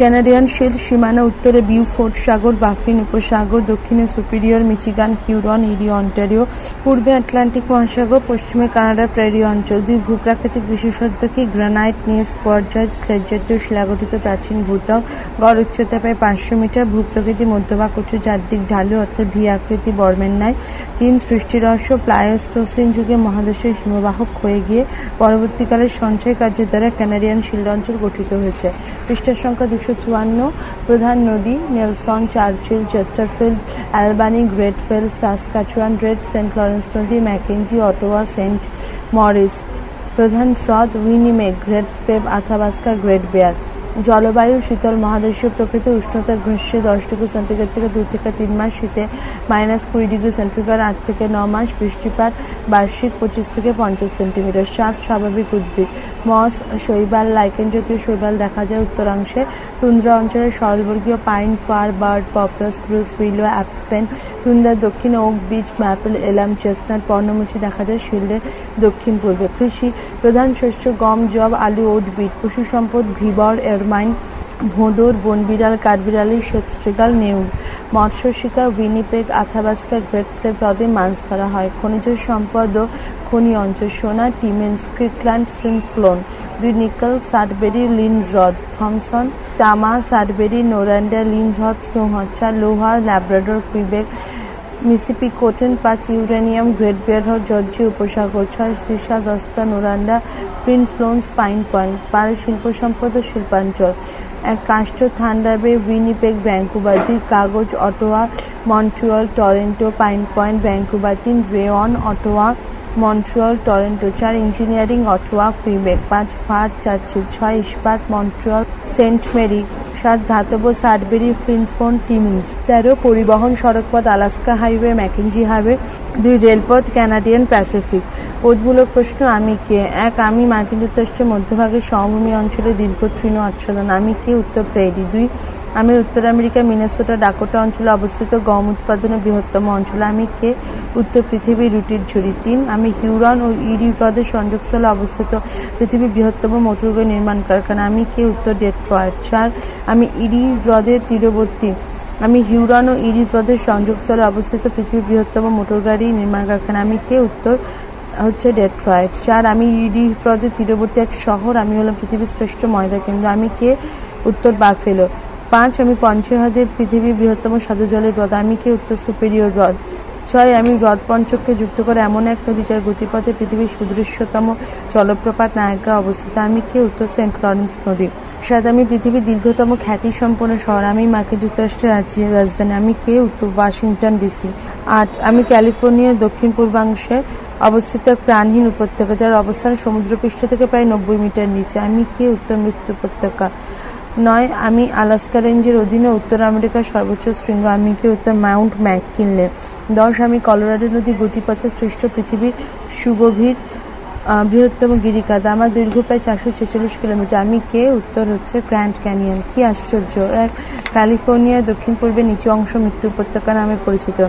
ক্যানাডিয়ান শিল্ড সীমানা, উত্তরে বিউফোর্ট সাগর, বাফিন উপসাগর। দক্ষিণে superior, Michigan, Huron, Erie, Ontario. পূর্বে আটলান্টিক মহাসাগর, পশ্চিমে কানাডা প্রেরি অঞ্চল। 2 ভূপ্রাকৃতিক বিশেষত্ব কি? গ্রানাইট, নিস, কোয়ার্টজাইট, স্লেটজাতীয় শিলাগঠিত প্রাচীন ভূত্বক। গড় উচ্চতা প্রায় 500 মিটার। ভূপ্রকৃতি মধ্যভাগ উঁচু, চারদিক ঢালু অর্থাৎ ভি আকৃতি, বর্মের ন্যায়। 3 সৃষ্টি রহস্য। প্লায়োস্টোসিন যুগে মহাদেশের হিমবাহক হয়ে গিয়ে পরবর্তীকালে সঞ্চয় কার্যের দ্বারা ক্যানাডিয়ান শিল্ড অঞ্চল গঠিত হয়েছে। পৃষ্ঠার সংখ্যা 254। প্রধান নদী Nelson, Churchill, Chesterfield, Albany, Great Falls, Saskatchewan, Red, Saint Lawrence নদী, ম্যাকেঞ্জি, অটোয়া, সেন্ট মরিস। প্রধান হ্রদ উইনিমেগ, গ্রেট স্পেব, আথাবাস্কা, গ্রেট বেয়ার। জলবায়ু শীতল মহাদেশীয় প্রকৃতি। উষ্ণতা গ্রীষ্মে 10 ডিগ্রি সেন্টিগ্রেড থেকে 2 থেকে 3 মাস, শীতে -20 ডিগ্রি সেন্টিগ্রেড 8 থেকে 9 মাস। বৃষ্টিপাত বার্ষিক 25 থেকে 50 সেন্টিমিটার। 7 স্বাভাবিক উদ্ভিদ। মস, শৈবাল, লাইকেন জাতীয় শৈবাল দেখা যায় উত্তরাংশে। তুন্দ্রা অঞ্চলে সরলবর্গীয় pine, fir, birch, poplar, spruce, willow, aspen. তুন্দ্রার দক্ষিণে oak, beech, maple, elm, chestnut, পর্ণমোচী দেখা যায় শিল্ডের দক্ষিণ পূর্বে। কৃষি প্রধান শস্য গম, জব, আলু, ওট, বিট। পশু সম্পদ ভিবর, এরমাইন, ভোঁদর, বনবিড়াল, কাঠবিড়ালি, শ্বেতশৃগাল, নেউল। মৎস্য শিকার উইনিপেগ, আথাবাস্কা, গ্রেট স্লেভ হ্রদে মাছ ধরা হয়। খনিজ সম্পদ ও খনি অঞ্চল সোনা, Timmins, Kirkland, Flin Flon. 2 nickel, Sudbury, Lynn হ্রদ। থমসন, তামা, সাডবেরি, নোরান্ডা, লিন হ্রদ, স্নো হ্রদ। 4 লোহা, ল্যাব্রাডর, কুইবেক, মিসিপি, কোটেন। 5 ইউরেনিয়াম, গ্রেট বেয়ার হ্রদ, জর্জিয়া উপসাগর। 6 সিসা, দস্তা, নোরান্ডা, ফ্লিনফ্লোন, পাইন পয়েন্ট। 12 শিল্প সম্পদ ও শিল্পাঞ্চল। 1 কাষ্ঠ, থান্ডার বে, উইনিপেগ, ভ্যাঙ্কুভার। 2 কাগজ, Ottawa, Montreal, Toronto, Pine Point, Vancouver. 3 rayon, Ottawa, Montreal, Toronto. 4 engineering, Ottawa, Quebec. 5 fur, Churchill. 6 ইস্পাত, মন্ট্রিয়ল, সেন্ট মেরি। 7 ধাতব, সাডবেরি, ফ্লিনফ্লোন, টিমিন্স। 13 পরিবহন সড়কপথ, আলাস্কা হাইওয়ে, ম্যাকেঞ্জি হাইওয়ে। 2 রেলপথ, ক্যানাডিয়ান প্যাসিফিক। বোধমূলক প্রশ্ন। আমি কে? 1 আমি মার্কিন যুক্তরাষ্ট্রের মধ্যভাগের সমভূমি অঞ্চলে দীর্ঘ তৃণ আচ্ছাদন। আমি কে? উত্তর প্রেরি। 2 আমি উত্তর আমেরিকা মিনেসোটা ডাকোটা অঞ্চলে অবস্থিত গম উৎপাদনের বৃহত্তম অঞ্চল। আমি কে? উত্তর পৃথিবীর রুটির ঝুড়ি। 3 আমি হিউরন ও ইরি হ্রদের সংযোগস্থলে অবস্থিত পৃথিবীর বৃহত্তম মোটরগাড়ি নির্মাণ কারখানা। আমি কে? উত্তর ডেট্রয়েট। 4 আমি ইরি হ্রদের তীরবর্তী। আমি হিউরন ও ইরি হ্রদের সংযোগস্থলে অবস্থিত পৃথিবীর বৃহত্তম মোটরগাড়ি নির্মাণ কারখানা। আমি কে? উত্তর হচ্ছে ডেট্রয়েট। 4 আমি ইরি হ্রদের তীরবর্তী এক শহর। আমি হলাম পৃথিবীর শ্রেষ্ঠ ময়দা কেন্দ্র। আমি কে? উত্তর বাফেলো। 5 আমি পঞ্চহ্রদের পৃথিবীর বৃহত্তম সাদা জলের হ্রদ। আমি কে? উত্তর সুপিরিয়র হ্রদ। 6 আমি হ্রদ পঞ্চককে যুক্ত করে এমন এক নদী যার গতিপথে পৃথিবীর সুদৃশ্যতম জলপ্রপাত নায়াগ্রা অবস্থিত। আমি কে? উত্তর সেন্ট লরেন্স নদী। 7 আমি পৃথিবীর দীর্ঘতম খ্যাতিসম্পন্ন শহর। আমি মার্কিন যুক্তরাষ্ট্রের রাজধানী। আমি কে? উত্তর ওয়াশিংটন ডিসি। 8 আমি ক্যালিফোর্নিয়ার দক্ষিণ পূর্বাংশে অবস্থিত এক প্রাণহীন উপত্যকা যার অবস্থান সমুদ্রপৃষ্ঠ থেকে প্রায় 90 মিটার নিচে। আমি কে? উত্তর মৃত্যু উপত্যকা। 9 আমি আলাস্কা রেঞ্জের অধীনে উত্তর আমেরিকার সর্বোচ্চ শৃঙ্গ। আমি কে? উত্তর মাউন্ট ম্যাককিনলে। 10 আমি কলোরাডো নদী গতিপথে সৃষ্ট পৃথিবীর সুগভীর বৃহত্তম গিরিখাত। আমার দৈর্ঘ্য প্রায় 446 কিলোমিটার। আমি কে? উত্তর হচ্ছে গ্র্যান্ড ক্যানিয়ন। কি আশ্চর্য! 1 ক্যালিফোর্নিয়ার দক্ষিণ পূর্বে নিচু অংশ মৃত্যু উপত্যকা নামে পরিচিত।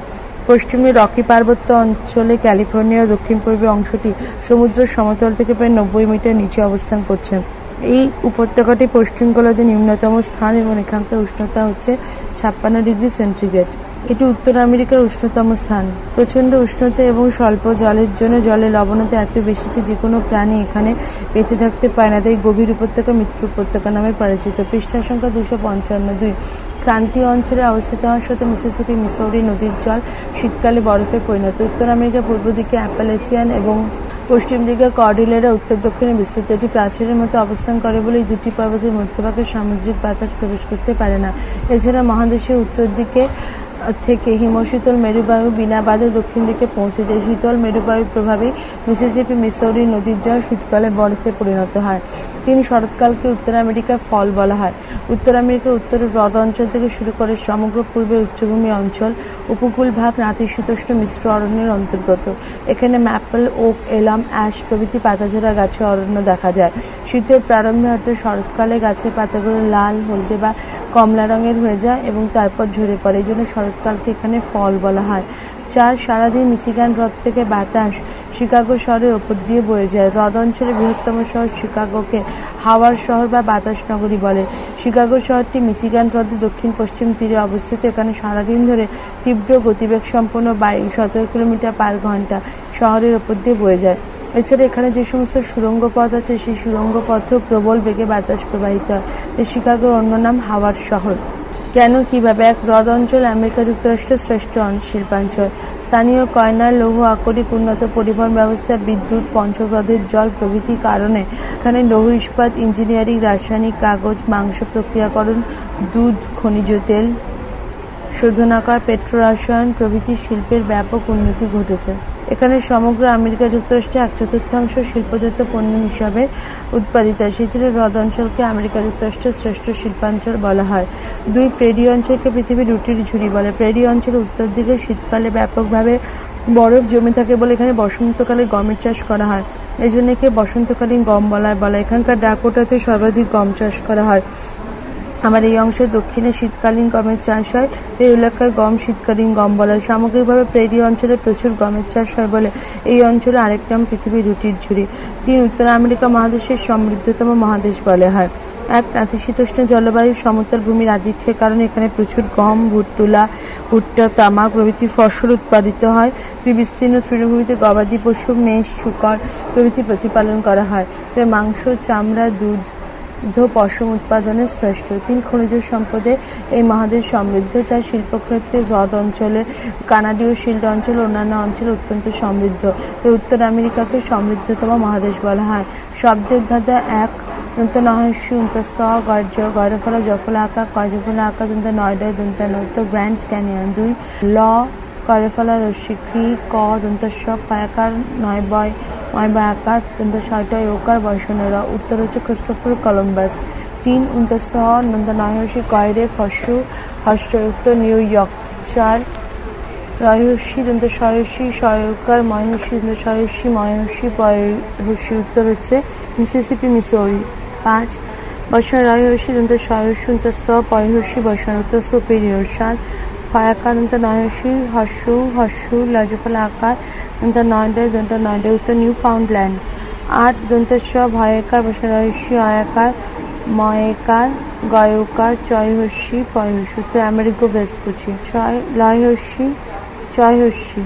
পশ্চিমে রকি পার্বত্য অঞ্চলে ক্যালিফোর্নিয়ার দক্ষিণ পূর্বে অংশটি সমুদ্র সমতল থেকে প্রায় 90 মিটার নিচে অবস্থান করছে। এই উপত্যকাটি পশ্চিম গোলার্ধে নিম্নতম স্থান এবং এখানকার উষ্ণতা হচ্ছে 56 ডিগ্রি সেন্টিগ্রেড। এটি উত্তর আমেরিকার উষ্ণতম স্থান। প্রচণ্ড উষ্ণতা এবং স্বল্প জলের জন্য জলের লবণতা এত বেশি যে কোনো প্রাণী এখানে বেঁচে থাকতে পারে না, তাই গভীর উপত্যকা মৃত্যু উপত্যকা নামে পরিচিত। পৃষ্ঠা সংখ্যা 255। ক্রান্তীয় অঞ্চলে অবস্থিত হওয়ার সাথে মিসিসিপি মিসৌরি নদীর জল শীতকালে বরফে পরিণত। উত্তর আমেরিকার পূর্ব দিকে অ্যাপালেচিয়ান এবং পশ্চিম দিকে কর্ডিলেরা উত্তর দক্ষিণে বিস্তৃত। এটি প্রাচীরের মতো অবস্থান করে বলে এই দুটি পর্বতের মধ্যভাগে সামুদ্রিক বাতাস প্রবেশ করতে পারে না। এছাড়া মহাদেশের উত্তর দিকে থেকে হিমশীতল মেরুবায়ু বিনা বাধে দক্ষিণ দিকে পৌঁছে যায়। শীতল মেরুবায়ুর প্রভাবে মিসিসিপি মিসৌরি নদীর জল শীতকালে বরফে পরিণত হয়। শরৎকালকে উত্তর আমেরিকার ফল বলা হয়। উত্তর আমেরিকার উত্তরের হ্রদ অঞ্চল থেকে শুরু করে সমগ্র পূর্বের উচ্চভূমি অঞ্চল উপকূল ভাগ নাতিশীতোষ্ণ মিশ্র অরণ্যের অন্তর্গত। এখানে ম্যাপল, ওক, এলাম, অ্যাশ প্রভৃতি পাতাঝরা গাছের অরণ্য দেখা যায়। শীতের প্রারম্ভে অর্থাৎ শরৎকালে গাছের পাতাগুলো লাল, হলদে বা কমলা রঙের হয়ে যায় এবং তারপর ঝরে পড়ে। এই জন্য শরৎকালকে এখানে ফল বলা হয়। সারাদিন মিচিগান হ্রদ থেকে বাতাস শিকাগো শহরের ওপর দিয়ে বয়ে যায়। হ্রদ অঞ্চলের বৃহত্তম শহর শিকাগোকে হাওয়ার শহর বা বাতাস নগরী বলে। শিকাগো শহরটি মিচিগান হ্রদের দক্ষিণ পশ্চিম তীরে অবস্থিত। এখানে সারাদিন ধরে তীব্র গতিবেগ সম্পন্ন বায়ু 17 কিলোমিটার পার ঘন্টা শহরের ওপর দিয়ে বয়ে যায়। এছাড়া এখানে যে সমস্ত সুড়ঙ্গ পথ আছে সেই সুড়ঙ্গ পথেও প্রবল বেগে বাতাস প্রবাহিত হয়। শিকাগোর অন্য নাম হাওয়ার শহর। কেন, কিভাবে? এক, হ্রদ অঞ্চল আমেরিকা যুক্তরাষ্ট্রের শ্রেষ্ঠ শিল্পাঞ্চল। স্থানীয় কয়লা, লৌহ, আকরিক, উন্নত পরিবহন ব্যবস্থা, বিদ্যুৎ, পঞ্চহ্রদের জল প্রভৃতি কারণে এখানে লৌহ ইস্পাত, ইঞ্জিনিয়ারিং, রাসায়নিক, কাগজ, মাংস প্রক্রিয়াকরণ, দুধ, খনিজ তেল শোধনাগার, পেট্রোরসায়ন প্রভৃতি শিল্পের ব্যাপক উন্নতি ঘটেছে। এখানে সমগ্র আমেরিকা যুক্তরাষ্ট্রে 1/4 শিল্পজাত পণ্য হিসাবে উৎপাদিত হয়। সেই জন্য হ্রদ অঞ্চলকে আমেরিকা যুক্তরাষ্ট্রের শ্রেষ্ঠ শিল্পাঞ্চল বলা হয়। 2, প্রেরি অঞ্চলকে পৃথিবীর রুটির ঝুড়ি বলে। প্রেরি অঞ্চলের উত্তর দিকে শীতকালে ব্যাপকভাবে বরফ জমে থাকে বলে এখানে বসন্তকালে গমের চাষ করা হয়। এই জন্য একে বসন্তকালীন গম বলা। এখানকার ডাকোটাতে সর্বাধিক গম চাষ করা হয়। আমার এই অংশে দক্ষিণে শীতকালীন গমের চাষ হয়, এই এলাকায় গম শীতকালীন গম বলা হয়। সামগ্রিকভাবে প্রেরি অঞ্চলে প্রচুর গমের চাষ হয় বলে এই অঞ্চলে আরেক নাম পৃথিবীর রুটির ঝুড়ি। 3, উত্তর আমেরিকা মহাদেশের সমৃদ্ধতম মহাদেশ বলা হয়। 1, নাতিশীতোষ্ণ জলবায়ু, সমতল ভূমির আধিক্যের কারণে এখানে প্রচুর গম, ভুট্টা, তামাক প্রভৃতি ফসল উৎপাদিত হয়। 2, বিস্তীর্ণ তৃণভূমিতে গবাদি পশু, মেষ, শূকর প্রভৃতি প্রতিপালন করা হয়। মাংস, চামড়া, দুধ পশম উৎপাদনে শ্রেষ্ঠ। 3, খনিজ সম্পদে এই মহাদেশ সমৃদ্ধ, যা শিল্পক্ষেত্রে হ্রদ অঞ্চলে, কানাডীয় শিল্ড অঞ্চল অন্যান্য অঞ্চলে অত্যন্ত সমৃদ্ধ। উত্তর আমেরিকাকে সমৃদ্ধতম মহাদেশ বলা হয়। শব্দের ধাঁধা 1, নয়স্য উন্তস্থ গর্জ গয়রফলা জফলা আঁকা কয়জফলা আঁকা নয়ডয় গ্র্যান্ড ক্যানিয়ন। 2, ল করফলা রশ্মি ক্রি ক দন্তস্ব কয়াকার নয় আকার ছয়টায় ওকার বয়সনের। উত্তর হচ্ছে ক্রিস্টোফার কলম্বাস। 3, উন্তস্থ নয়হর্ষি কয়রে ফসু হর্ষযুক্ত নিউ ইয়র্ক। 4, রয়হর্ষি সয়সী সয়কার ময়হর্ষি সয়সী ময়হর্ষি পয়হর্ষি। উত্তর হচ্ছে মিসিসিপি মিসৌরি। 5, বর্ষণ রয়হর্ষি সয়সী উন্তস্থ পয়হর্ষি বর্ষণ। উত্তর সুপেরিয়র। 7, কয়াকার নয়হর্ষি হর্ষু লজফলা আকার নয়ডয় উত্তর নিউ ফাউন্ডল্যান্ড। 8, দন্তস্ব ভয়কার বর্ষণ রহস্যি অয়াকার ময়কার গয়কার চয়হর্ষি পয়হর্ষি। উত্তর আমেরিকো ভেসপুচি। 6, লয়হর্ষি চয়হর্ষি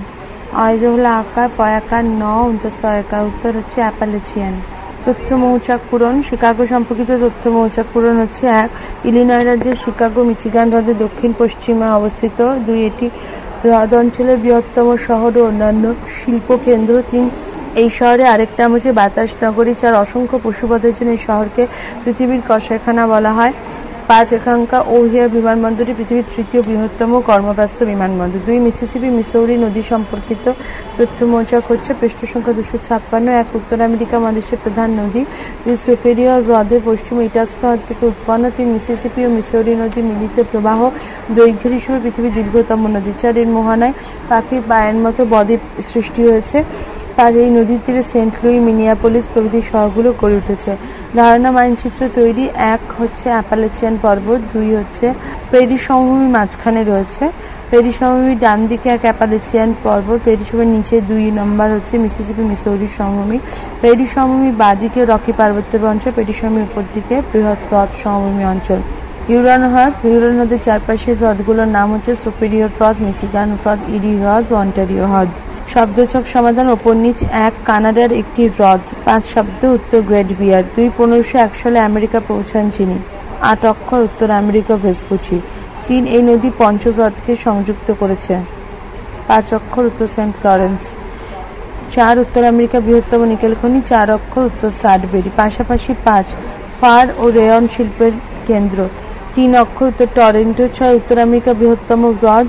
অয়জফলা আকার পয়াকার উন্তস্বয়কার। উত্তর হচ্ছে অ্যাপালেচিয়ান। তথ্য মৌচাক পূরণ। শিকাগো সম্পর্কিত তথ্য মৌচাক পূরণ হচ্ছে 1, ইলিনয় রাজ্যের শিকাগো মিচিগান হ্রদের দক্ষিণ পশ্চিমে অবস্থিত। 2, এটি হ্রদ অঞ্চলের বৃহত্তম শহর ও অন্যান্য শিল্প কেন্দ্র। 3, এই শহরে আরেক নাম হচ্ছে বাতাস নগরী। 4, অসংখ্য পশুপথের জন্য এই শহরকে পৃথিবীর কসাইখানা বলা হয়। 5, এখানকার ওহিও বিমানবন্দরটি পৃথিবীর 3য় বৃহত্তম কর্মব্যস্ত বিমানবন্দর। 2, মিসিসিপি মিসৌরি নদী সম্পর্কিত তথ্য মৌচাক হচ্ছে পৃষ্ঠা সংখ্যা 256। 1, উত্তর আমেরিকা মহাদেশের প্রধান নদী। 2, সুপেরিয়র হ্রদের পশ্চিম ইটাস্কা হ্রদ থেকে উৎপন্ন। 3, মিসিসিপি ও মিসৌরি নদী মিলিত প্রবাহ দৈর্ঘ্যের হিসেবে পৃথিবীর দীর্ঘতম নদী। 4, এর মোহনায় পাখির পায়ের মতো বদ্বীপ সৃষ্টি হয়েছে। 5, এই নদীর তীরে সেন্ট লুই, মিনিয়াপোলিস প্রভৃতি শহরগুলো গড়ে উঠেছে। ধারণা মানচিত্র তৈরি। 1 হচ্ছে অ্যাপালেচিয়ান পর্বত। 2 হচ্ছে প্রেরি সমভূমি মাঝখানে রয়েছে। প্রেরি সমভূমির ডান দিকে 1 অ্যাপালেচিয়ান পর্বত। প্রেরি সমভূমির নিচে 2 নম্বর হচ্ছে মিসিসিপি মিসৌরি সমভূমি। প্রেরি সমভূমির বাঁ দিকে রকি পার্বত্য অঞ্চল। প্রেরি সমভূমির উপর দিকে বৃহৎ হ্রদ সমভূমি অঞ্চল। হিউরন হ্রদ নদীর চারপাশের হ্রদগুলোর নাম হচ্ছে সুপিরিয়র হ্রদ, মিচিগান হ্রদ, ইরি হ্রদ, অন্টারিও হ্রদ। শব্দছক সমাধান: ওপর নিচ 1 কানাডার একটি হ্রদ। 5 শব্দ উত্তর গ্রেট বিয়ার। 2 1501 সালে আমেরিকা পৌঁছান যিনি। 8 অক্ষর উত্তর আমেরিকা ভেসপুচি। 3 এই নদী পঞ্চহ্রদকে সংযুক্ত করেছে। 5 অক্ষর উত্তর সেন্ট ফ্লরেন্স। 4 উত্তর আমেরিকা বৃহত্তম নিকেল খনি। 4 অক্ষর উত্তর সাডবেরি। পাশাপাশি 5 ফার ও রেয়ন শিল্পের কেন্দ্র। 3 অক্ষর উত্তর টরেন্টো। 6 উত্তর আমেরিকা বৃহত্তম হ্রদ।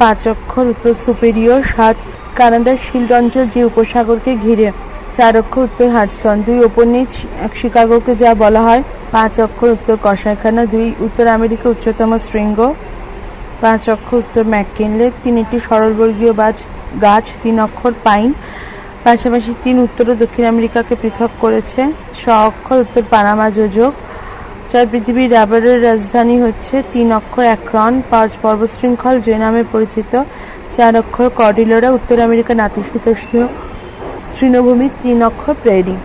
5 অক্ষর উত্তর সুপিরিয়র। 7 কানাডার শিল্ড অঞ্চল যে উপসাগরকে ঘিরে। 4 অক্ষর উত্তর হাডসন। 2 ওপর নিচ শিকাগোকে যা বলা হয়। 5 অক্ষর উত্তর কসাইখানা। 2 উত্তর আমেরিকা উচ্চতম শৃঙ্গ। 5 অক্ষর উত্তর ম্যাককিনলে। 3 একটি সরলবর্গীয় গাছ। 3 অক্ষর পাইন। পাশাপাশি 3 উত্তর ও দক্ষিণ আমেরিকাকে পৃথক করেছে। 6 অক্ষর উত্তর পানামা যোজক। 4 পৃথিবীর রাবারের রাজধানী হচ্ছে। 3 অক্ষর অ্যাক্রন। 5 পর্বতশৃঙ্খল যে নামে পরিচিত। 4 অক্ষর কর্ডিলোরা। উত্তর আমেরিকা নাতিশীতোষ্ণ তৃণভূমি। 3 অক্ষর প্রেরি।